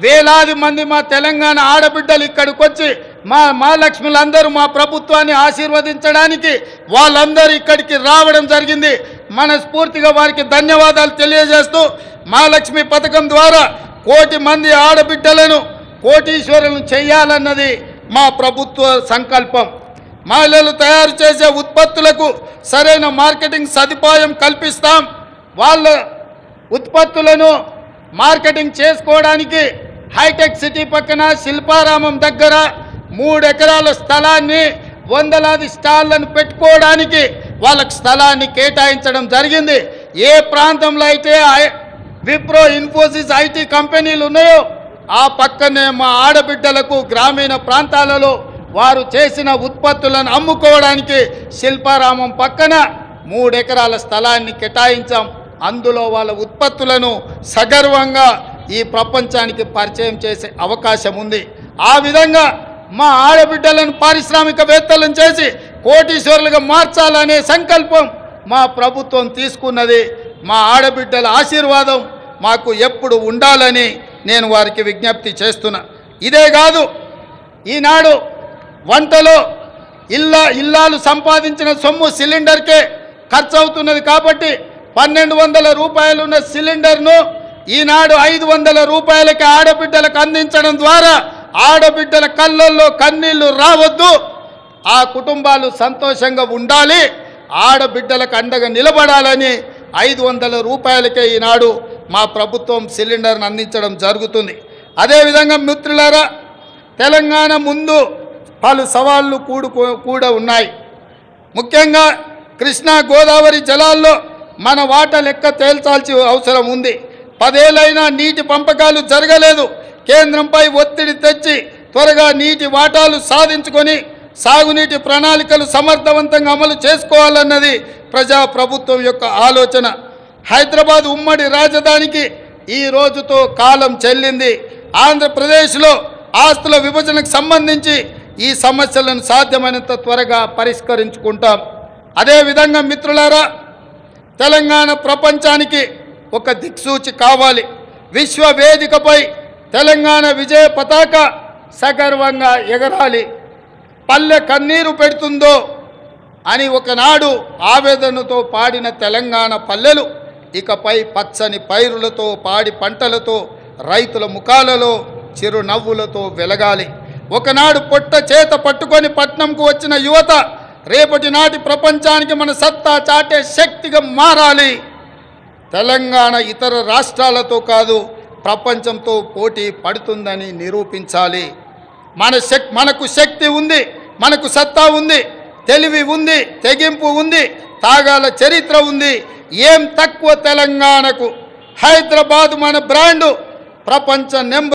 వేలాది మంది మా తెలంగాణ ఆడబిడ్డలు ఇక్కడికి వచ్చి మా లక్ష్ములందరూ మా ప్రభుత్వాన్ని ఆశీర్వదించడానికి వాళ్ళందరూ ఇక్కడికి రావడం జరిగింది. మనస్ఫూర్తిగా వారికి ధన్యవాదాలు తెలియజేస్తూ మహాలక్ష్మి పథకం ద్వారా 1 కోటి మంది ఆడబిడ్డలను కోటీశ్వరులను చేయాలన్నది మా ప్రభుత్వ సంకల్పం. మహిళలు తయారు చేసే ఉత్పత్తులకు సరైన మార్కెటింగ్ సదుపాయం కల్పిస్తాం. వాళ్ళ ఉత్పత్తులను మార్కెటింగ్ చేసుకోవడానికి హైటెక్ సిటీ పక్కన శిల్పారామం దగ్గర 3 ఎకరాల స్థలాన్ని వందలాది స్టాళ్లను పెట్టుకోవడానికి వాళ్ళకి స్థలాన్ని కేటాయించడం జరిగింది. ఏ ప్రాంతంలో అయితే విప్రో, ఇన్ఫోసిస్, ఐటీ కంపెనీలు ఉన్నాయో ఆ పక్కనే మా ఆడబిడ్డలకు గ్రామీణ ప్రాంతాలలో వారు చేసిన ఉత్పత్తులను అమ్ముకోవడానికి శిల్పారామం పక్కన 3 ఎకరాల స్థలాన్ని కేటాయించాం. అందులో వాళ్ళ ఉత్పత్తులను సగర్వంగా ఈ ప్రపంచానికి పరిచయం చేసే అవకాశం ఉంది. ఆ విధంగా మా ఆడబిడ్డలను పారిశ్రామికవేత్తలను చేసి కోటీశ్వరులుగా మార్చాలనే సంకల్పం మా ప్రభుత్వం తీసుకున్నది. మా ఆడబిడ్డల ఆశీర్వాదం మాకు ఎప్పుడు ఉండాలని నేను వారికి విజ్ఞప్తి చేస్తున్నా. ఇదే కాదు, ఈనాడు వంటలో ఇల్లాలు సంపాదించిన సొమ్ము సిలిండర్కే ఖర్చు అవుతున్నది. కాబట్టి 1200 రూపాయలున్న సిలిండర్ను ఈనాడు 500 రూపాయలకి ఆడబిడ్డలకు అందించడం ద్వారా ఆడబిడ్డల కళ్ళల్లో కన్నీళ్లు రావద్దు, ఆ కుటుంబాలు సంతోషంగా ఉండాలి, ఆడబిడ్డలకు అండగా నిలబడాలని 500 రూపాయలకే ఈనాడు మా ప్రభుత్వం సిలిండర్ను అందించడం జరుగుతుంది. అదేవిధంగా మిత్రులారా, తెలంగాణ ముందు పలు సవాళ్లు కూడా ఉన్నాయి. ముఖ్యంగా కృష్ణా గోదావరి జలాల్లో మన వాటా లెక్క తేల్చాల్సిన అవసరం ఉంది. 10 ఏళ్ళైనా నీటి పంపకాలు జరగలేదు. కేంద్రంపై ఒత్తిడి తెచ్చి త్వరగా నీటి వాటాలు సాధించుకొని సాగునీటి ప్రణాళికలు సమర్థవంతంగా అమలు చేసుకోవాలన్నది ప్రజాప్రభుత్వం యొక్క ఆలోచన. హైదరాబాద్ ఉమ్మడి రాజధానికి ఈ రోజుతో కాలం చెల్లింది. ఆంధ్రప్రదేశ్లో ఆస్తుల విభజనకు సంబంధించి ఈ సమస్యలను సాధ్యమైనంత త్వరగా పరిష్కరించుకుంటాం. అదేవిధంగా మిత్రులారా, తెలంగాణ ప్రపంచానికి ఒక దిక్సూచి కావాలి. విశ్వ వేదికపై తెలంగాణ విజయ పతాక సగర్వంగా ఎగరాలి. పల్లె కన్నీరు పెడుతుందో అని ఒకనాడు ఆవేదనతో పాడిన తెలంగాణ పల్లెలు ఇకపై పచ్చని పైరులతో, పాడి పంటలతో, రైతుల ముఖాలలో చిరునవ్వులతో వెలగాలి. ఒకనాడు పొట్ట చేత పట్టుకొని పట్నంకు వచ్చిన యువత రేపటి నాటి ప్రపంచానికి మన సత్తా చాటే శక్తిగా మారాలి. తెలంగాణ ఇతర రాష్ట్రాలతో కాదు, ప్రపంచంతో పోటీ పడుతుందని నిరూపించాలి. మనకు శక్తి ఉంది, మనకు సత్తా ఉంది, తెలివి ఉంది, తెగింపు ఉంది, తాగాల చరిత్ర ఉంది. ఏం తక్కువ తెలంగాణకు? హైదరాబాద్ మన బ్రాండు, ప్రపంచ నెంబర్